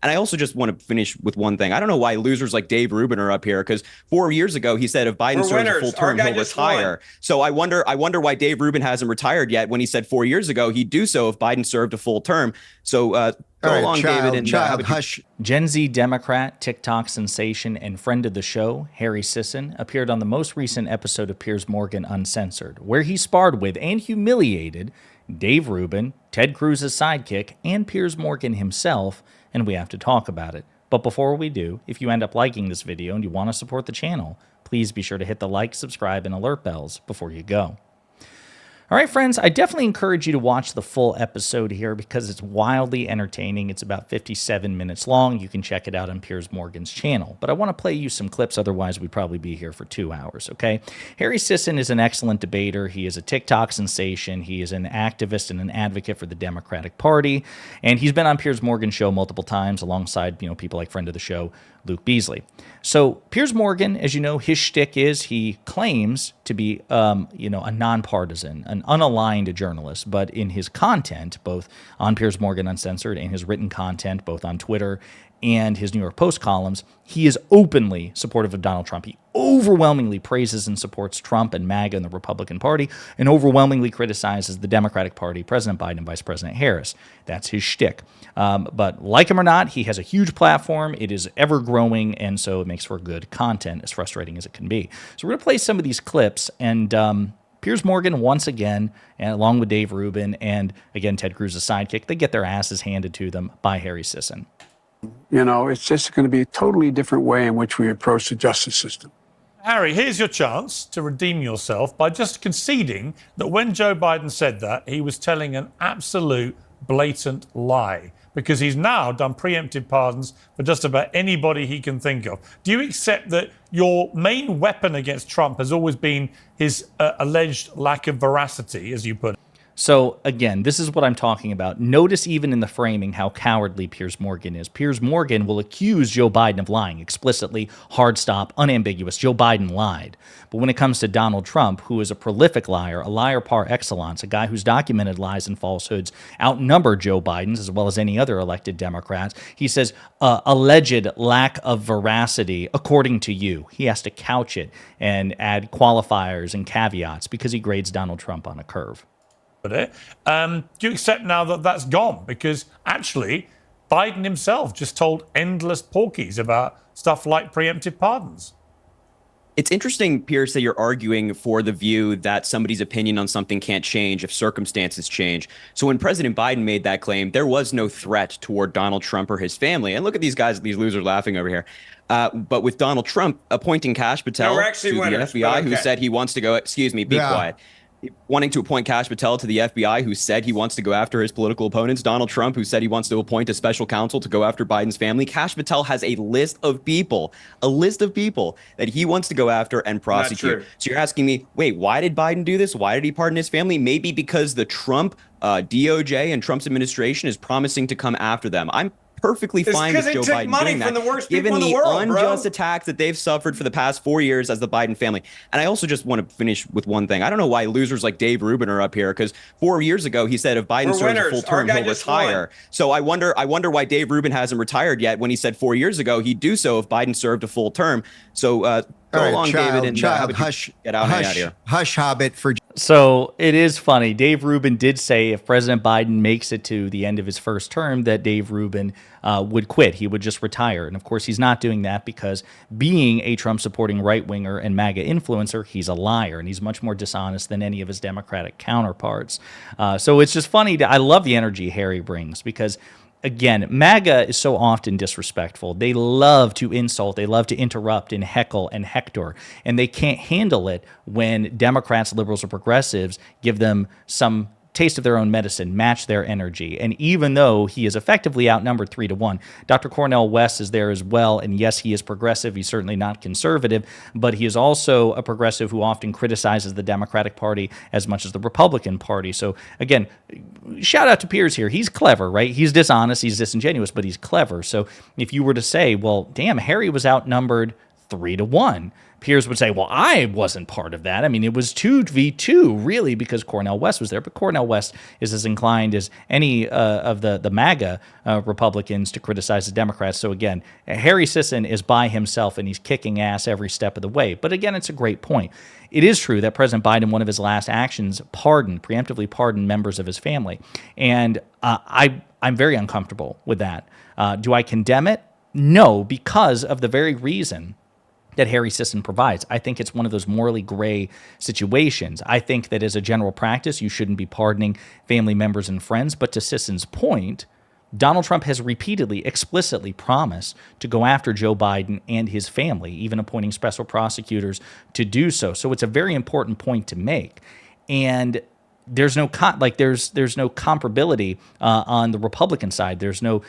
And I also just want to finish with one thing. I don't know why losers like Dave Rubin are up here because 4 years ago he said if Biden We're serves a full winners. Our term, guy he'll just won. retire. So I wonder why Dave Rubin hasn't retired yet when he said 4 years ago he'd do so if Biden served a full term. So go along, David, and hush. Gen Z Democrat, TikTok sensation, and friend of the show, Harry Sisson, appeared on the most recent episode of Piers Morgan Uncensored, where he sparred with and humiliated Dave Rubin, Ted Cruz's sidekick, and Piers Morgan himself, and we have to talk about it. But before we do, if you end up liking this video and you want to support the channel, please be sure to hit the like, subscribe, and alert bells before you go. All right, friends, I definitely encourage you to watch the full episode here because it's wildly entertaining. It's about 57 minutes long. You can check it out on Piers Morgan's channel. But I want to play you some clips, otherwise we'd probably be here for 2 hours, okay? Harry Sisson is an excellent debater. He is a TikTok sensation. He is an activist and an advocate for the Democratic Party. And he's been on Piers Morgan's show multiple times alongside, people like friend of the show, Luke Beasley. So Piers Morgan, as you know, his shtick is he claims to be, a nonpartisan, an unaligned journalist, but in his content, both on Piers Morgan Uncensored and his written content, both on Twitter and his New York Post columns, he is openly supportive of Donald Trump. He overwhelmingly praises and supports Trump and MAGA and the Republican Party, and overwhelmingly criticizes the Democratic Party, President Biden and Vice President Harris. That's his shtick. But like him or not, he has a huge platform. It is ever growing, and so it makes for good content, as frustrating as it can be. So we're going to play some of these clips, and Piers Morgan, once again, and along with Dave Rubin and, again, Ted Cruz's sidekick, they get their asses handed to them by Harry Sisson. It's just going to be a totally different way in which we approach the justice system. Harry, here's your chance to redeem yourself by just conceding that when Joe Biden said that, he was telling an absolute blatant lie, because he's now done preemptive pardons for just about anybody he can think of. Do you accept that your main weapon against Trump has always been his alleged lack of veracity, as you put it? So again, this is what I'm talking about. Notice even in the framing how cowardly Piers Morgan is. Piers Morgan will accuse Joe Biden of lying explicitly, hard stop, unambiguous. Joe Biden lied. But when it comes to Donald Trump, who is a prolific liar, a liar par excellence, a guy who's documented lies and falsehoods outnumber Joe Biden's as well as any other elected Democrats, he says alleged lack of veracity according to you. He has to couch it and add qualifiers and caveats because he grades Donald Trump on a curve. Do you accept now that that's gone? Because actually, Biden himself just told endless porkies about stuff like preemptive pardons. It's interesting, Piers, that you're arguing for the view that somebody's opinion on something can't change if circumstances change. So when President Biden made that claim, there was no threat toward Donald Trump or his family. And look at these guys, these losers laughing over here. But with Donald Trump appointing Kash Patel to the FBI, who said he wants to go, excuse me, be quiet. Wanting to appoint Kash Patel to the FBI, who said he wants to go after his political opponents. Donald Trump, who said he wants to appoint a special counsel to go after Biden's family. Kash Patel has a list of people that he wants to go after and prosecute. So you're asking me, wait, why did Biden do this? Why did he pardon his family? Maybe because the Trump DOJ and Trump's administration is promising to come after them. I'm perfectly fine with Joe Biden doing that, given the unjust attacks that they've suffered for the past 4 years as the Biden family. And I also just want to finish with one thing. I don't know why losers like Dave Rubin are up here, because 4 years ago he said if Biden serves a full term, he'll retire. So I wonder why Dave Rubin hasn't retired yet when he said 4 years ago he'd do so if Biden served a full term. So go along, David, and get out of here. Hush, Hobbit. So it is funny. Dave Rubin did say if President Biden makes it to the end of his first term, that Dave Rubin would quit. He would just retire. And of course, he's not doing that because being a Trump supporting right winger and MAGA influencer, he's a liar and he's much more dishonest than any of his Democratic counterparts. So it's just funny. I love the energy Harry brings because, again, MAGA is so often disrespectful. They love to insult. They love to interrupt and heckle and hector. And they can't handle it when Democrats, liberals, or progressives give them some taste of their own medicine, match their energy. And even though he is effectively outnumbered 3-1, Dr. Cornel West is there as well. And yes, he is progressive. He's certainly not conservative, but he is also a progressive who often criticizes the Democratic Party as much as the Republican Party. So again, shout out to Piers here. He's clever, right? He's dishonest, he's disingenuous, but he's clever. So if you were to say, well, damn, Harry was outnumbered 3-1. Piers would say, well, I wasn't part of that. I mean, it was 2v2, really, because Cornel West was there. But Cornel West is as inclined as any of the MAGA Republicans to criticize the Democrats. So, again, Harry Sisson is by himself, and he's kicking ass every step of the way. But, again, it's a great point. It is true that President Biden, one of his last actions, preemptively pardoned members of his family. And I'm very uncomfortable with that. Do I condemn it? No, because of the very reason that Harry Sisson provides. I think it's one of those morally gray situations. I think that as a general practice, you shouldn't be pardoning family members and friends. But to Sisson's point, Donald Trump has repeatedly, explicitly promised to go after Joe Biden and his family, even appointing special prosecutors to do so. So it's a very important point to make. And there's no there's no comparability on the Republican side. There's no,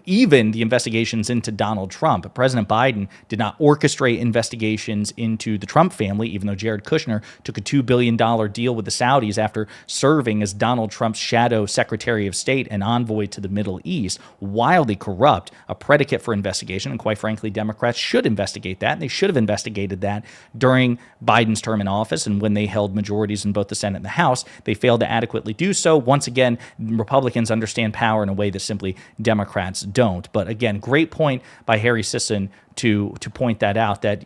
even the investigations into Donald Trump. President Biden did not orchestrate investigations into the Trump family, even though Jared Kushner took a $2 billion deal with the Saudis after serving as Donald Trump's shadow Secretary of State and envoy to the Middle East. Wildly corrupt, a predicate for investigation. And quite frankly, Democrats should investigate that. And they should have investigated that during Biden's term in office and when they held majorities in both the Senate and the House. They failed to adequately do so. Once again, Republicans understand power in a way that simply Democrats don't. But again, great point by Harry Sisson to point that out, that,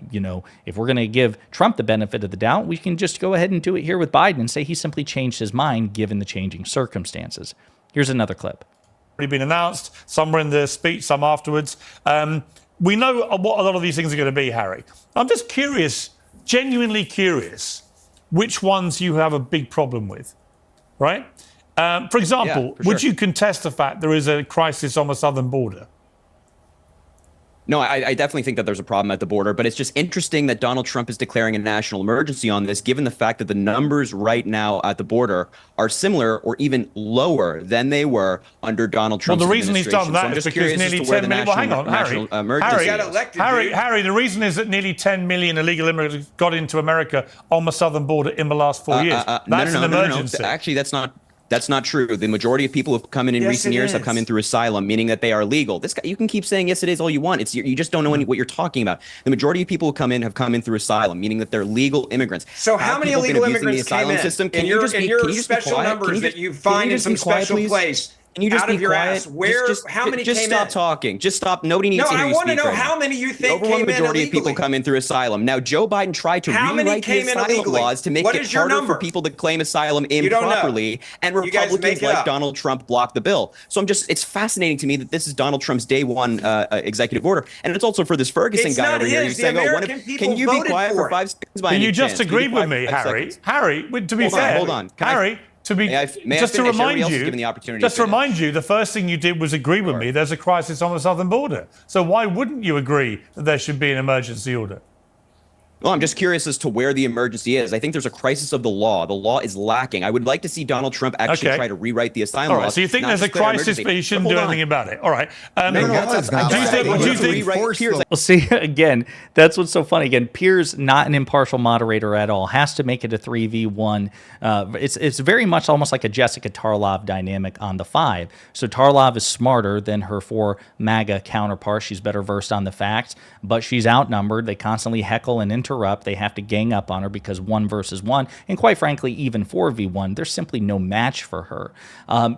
if we're going to give Trump the benefit of the doubt, we can just go ahead and do it here with Biden and say he simply changed his mind given the changing circumstances. Here's another clip. Already been announced, some were in the speech, some afterwards. We know what a lot of these things are going to be, Harry. I'm just curious, genuinely curious, which ones you have a big problem with. Right? For example, would you contest the fact there is a crisis on the southern border? No, I definitely think that there's a problem at the border, but it's just interesting that Donald Trump is declaring a national emergency on this, given the fact that the numbers right now at the border are similar or even lower than they were under Donald Trump's Well, the reason he's done that so is because nearly 10 million... Well, hang on, Harry, the reason is that nearly 10 million illegal immigrants got into America on the southern border in the last 4 years. That's an emergency. No. Actually, that's not true. The majority of people who have come in recent years have come in through asylum, meaning that they are legal. This guy, you can keep saying yes, it is all you want. You just don't know what you're talking about. The majority of people who have come in through asylum, meaning that they're legal immigrants. So how many illegal immigrants came in? System? Can you just special numbers that you find in some special place? Can you just be quiet? How many came in? Just stop talking. Just stop. Nobody needs to hear you speak. No, I want to know how many you think came in illegally. The overwhelming majority of people come in through asylum. Now, Joe Biden tried to rewrite the asylum laws to make it harder for people to claim asylum improperly, and Republicans like Donald Trump blocked the bill. So it's fascinating to me that this is Donald Trump's day one executive order, and it's also for this Ferguson guy over here. He's saying, can you be quiet for 5 seconds? Can you just agree with me, Harry? Harry, to be fair, hold on. Harry. To remind you, the first thing you did was agree with me there's a crisis on the southern border. So why wouldn't you agree that there should be an emergency order? Well, I'm just curious as to where the emergency is. I think there's a crisis of the law. The law is lacking. I would like to see Donald Trump actually try to rewrite the asylum laws. So you think there's a crisis, but you shouldn't do anything about it. All right. Well, see, again, that's what's so funny. Again, Piers, not an impartial moderator at all, has to make it a 3v1. It's very much almost like a Jessica Tarlov dynamic on the 5. So Tarlov is smarter than her 4 MAGA counterparts. She's better versed on the facts, but she's outnumbered. They constantly heckle and interrupt. They have to gang up on her because 1 versus 1, and quite frankly, even 4v1, there's simply no match for her.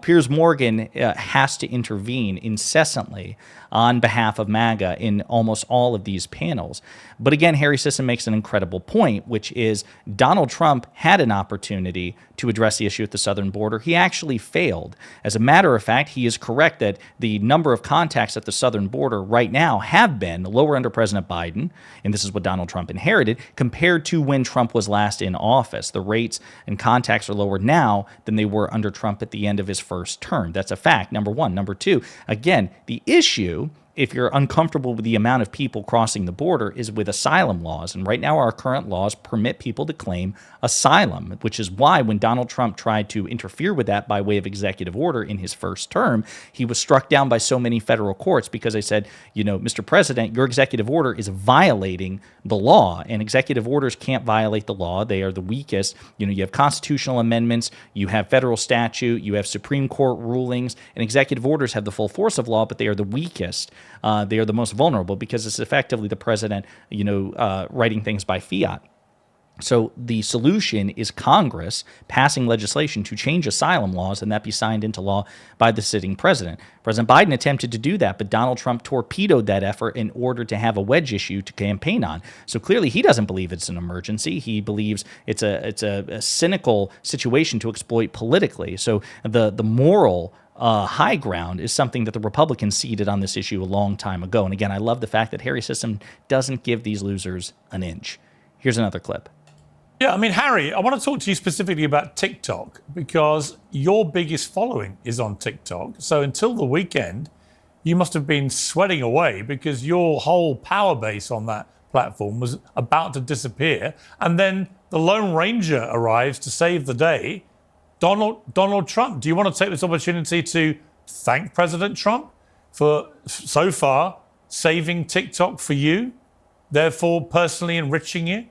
Piers Morgan has to intervene incessantly on behalf of MAGA in almost all of these panels. But again, Harry Sisson makes an incredible point, which is Donald Trump had an opportunity to address the issue at the southern border. He actually failed. As a matter of fact, he is correct that the number of contacts at the southern border right now have been lower under President Biden, and this is what Donald Trump inherited, compared to when Trump was last in office. The rates and contacts are lower now than they were under Trump at the end of his first term. That's a fact, number one. Number two, again, the issue, if you're uncomfortable with the amount of people crossing the border, is with asylum laws. And right now our current laws permit people to claim asylum, which is why when Donald Trump tried to interfere with that by way of executive order in his first term, he was struck down by so many federal courts because they said, Mr. President, your executive order is violating the law, and executive orders can't violate the law. They are the weakest. You have constitutional amendments, you have federal statute, you have Supreme Court rulings, and executive orders have the full force of law, but they are the weakest they are the most vulnerable because it's effectively the president, writing things by fiat. So the solution is Congress passing legislation to change asylum laws and that be signed into law by the sitting president. President Biden attempted to do that, but Donald Trump torpedoed that effort in order to have a wedge issue to campaign on. So clearly he doesn't believe it's an emergency. He believes it's a cynical situation to exploit politically. So the moral high ground is something that the Republicans ceded on this issue a long time ago. And again, I love the fact that Harry Sisson doesn't give these losers an inch. Here's another clip. Yeah, I mean, Harry, I want to talk to you specifically about TikTok because your biggest following is on TikTok. So until the weekend, you must have been sweating away because your whole power base on that platform was about to disappear. And then the Lone Ranger arrives to save the day, Donald Trump. Do you want to take this opportunity to thank President Trump for so far saving TikTok for you, therefore personally enriching you?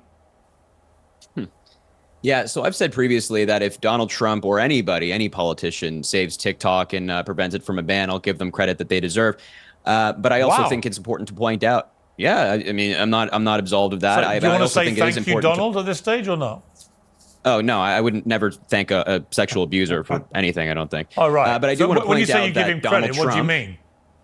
Yeah, so I've said previously that if Donald Trump or anybody, any politician, saves TikTok and prevents it from a ban, I'll give them credit that they deserve. But I also think it's important to point out. Yeah, I mean, I'm not absolved of that. So do you want to say thank you, Donald, at this stage, or no? Oh no, I wouldn't never thank a sexual abuser for anything. I don't think. All right, but I do want to point out that when you say you give him credit, what do you mean?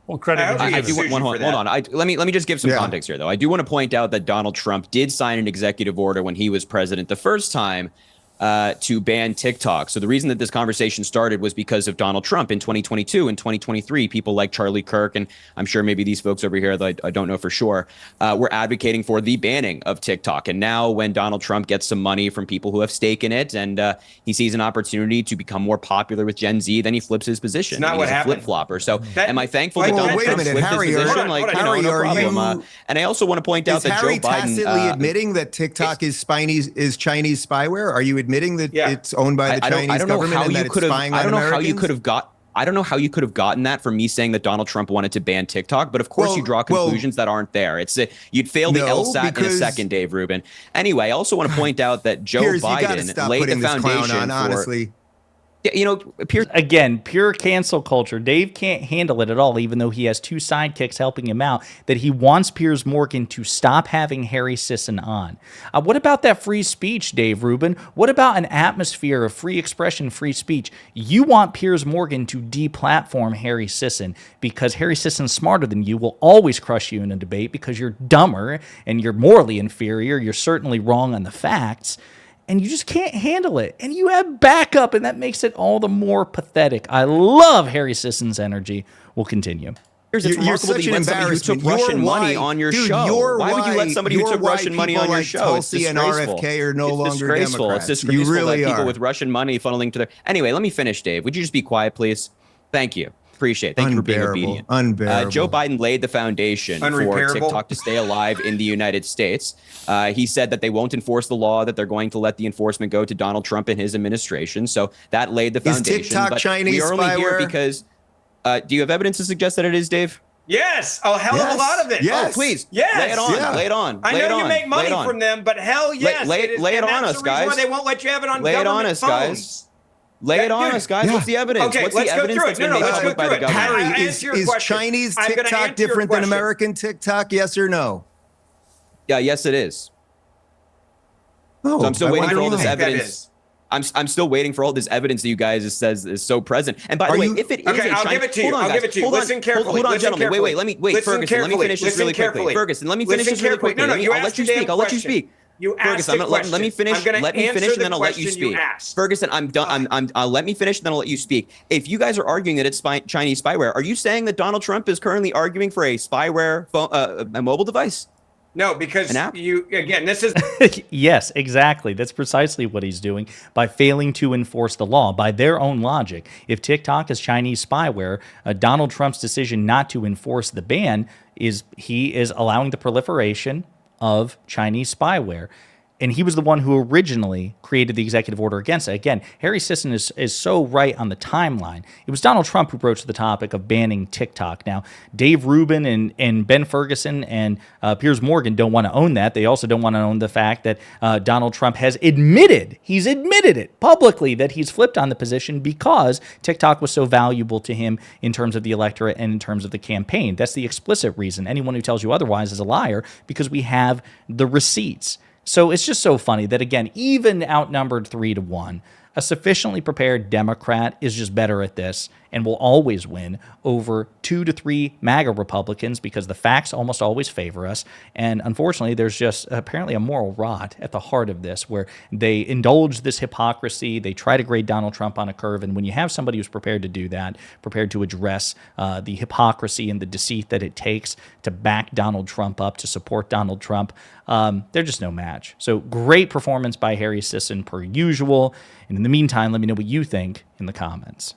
What credit would you give him? Hold on. Let me just give some context here, though. I do want to point out that Donald Trump did sign an executive order when he was president the first time to ban TikTok. So the reason that this conversation started was because of Donald Trump in 2022 and 2023. People like Charlie Kirk, and I'm sure maybe these folks over here that I don't know for sure, were advocating for the banning of TikTok. And now when Donald Trump gets some money from people who have stake in it and he sees an opportunity to become more popular with Gen Z, then he flips his position. It's not what happened. Flip-flopper. So am I thankful that Donald Trump flipped Harry, his position? Harry, no problem. And I also want to point out that Joe Biden... tacitly admitting that TikTok is Chinese spyware? Are you admitting that it's owned by the Chinese government and that it's spying on Americans? I don't know how you could have gotten that from me saying that Donald Trump wanted to ban TikTok, but of course you draw conclusions that aren't there. You'd fail the LSAT in a second, Dave Rubin. Anyway, I also want to point out that Joe Piers, Biden laid the foundation honestly. Piers. Again, pure cancel culture. Dave can't handle it at all, even though he has two sidekicks helping him out, that he wants Piers Morgan to stop having Harry Sisson on. What about that free speech, Dave Rubin? What about an atmosphere of free expression, free speech? You want Piers Morgan to deplatform Harry Sisson because Harry Sisson's smarter than you, will always crush you in a debate because you're dumber and you're morally inferior. You're certainly wrong on the facts. And you just can't handle it. And you have backup, and that makes it all the more pathetic. I love Harry Sisson's energy. We'll continue. It's remarkable that you let somebody who took Russian money on your show. Why would you let somebody who took Russian money on your show? It's disgraceful. And RFK are no longer disgraceful. It's disgraceful you really that people are. with Russian money funneling to their... Anyway, let me finish, Dave. Would you just be quiet, please? Thank you. Appreciate it. Thank you for being obedient. Unbearable. Joe Biden laid the foundation for TikTok to stay alive in the United States. He said that they won't enforce the law, that they're going to let the enforcement go to Donald Trump and his administration. So that laid the foundation. Is TikTok Chinese we are only here spyware? Because... do you have evidence to suggest that it is, Dave? Yes, a hell of a lot of it. Yes. Oh, please. Yes. Lay it on. Yeah. Lay it on. I know you make money from them, but hell yes. Lay it on us, guys. Why they won't let you have it on Lay it on government us, phones. guys. Lay it on us, guys. Yeah. What's the evidence? Okay, What's let's the go evidence through it. that's been made Let's go by through the it. government? Harry, Answer your is question. Chinese I'm gonna TikTok answer your different than question. American TikTok? Yes or no? Yeah, yes, it is. Oh, So I'm still waiting for all this think that evidence. is? I'm still waiting for all this evidence that you guys says is so present. And by the way, if it is Okay, I'll give it to you. I'll give it to you. Listen carefully. Hold on, Listen gentlemen. carefully. Wait, Listen Ferguson. Let me carefully. finish this Listen really quickly. carefully. Ferguson, let me finish Listen this really carefully. quickly. No, you I'll let you speak. I'll let you speak. You asked Ferguson, the question. let me finish. I'm gonna Let me finish, and then I'll let you answer the speak. question you asked. Ferguson, I'm done. Let me finish, and then I'll let you speak. If you guys are arguing that it's Chinese spyware, are you saying that Donald Trump is currently arguing for a spyware a mobile device? No, because this is Yes, exactly. That's precisely what he's doing by failing to enforce the law. By their own logic, if TikTok is Chinese spyware, Donald Trump's decision not to enforce the ban is allowing the proliferation of Chinese spyware. And he was the one who originally created the executive order against it. Again, Harry Sisson is so right on the timeline. It was Donald Trump who broached the topic of banning TikTok. Now, Dave Rubin and Ben Ferguson and Piers Morgan don't want to own that. They also don't want to own the fact that Donald Trump has he's admitted it publicly, that he's flipped on the position because TikTok was so valuable to him in terms of the electorate and in terms of the campaign. That's the explicit reason. Anyone who tells you otherwise is a liar, because we have the receipts. So it's just so funny that, again, even outnumbered 3-1, a sufficiently prepared Democrat is just better at this and will always win over 2 to 3 MAGA Republicans, because the facts almost always favor us. And unfortunately, there's just apparently a moral rot at the heart of this, where they indulge this hypocrisy. They try to grade Donald Trump on a curve. And when you have somebody who's prepared to do that, prepared to address the hypocrisy and the deceit that it takes to back Donald Trump up, to support Donald Trump, they're just no match. So great performance by Harry Sisson per usual. And in the meantime, let me know what you think in the comments.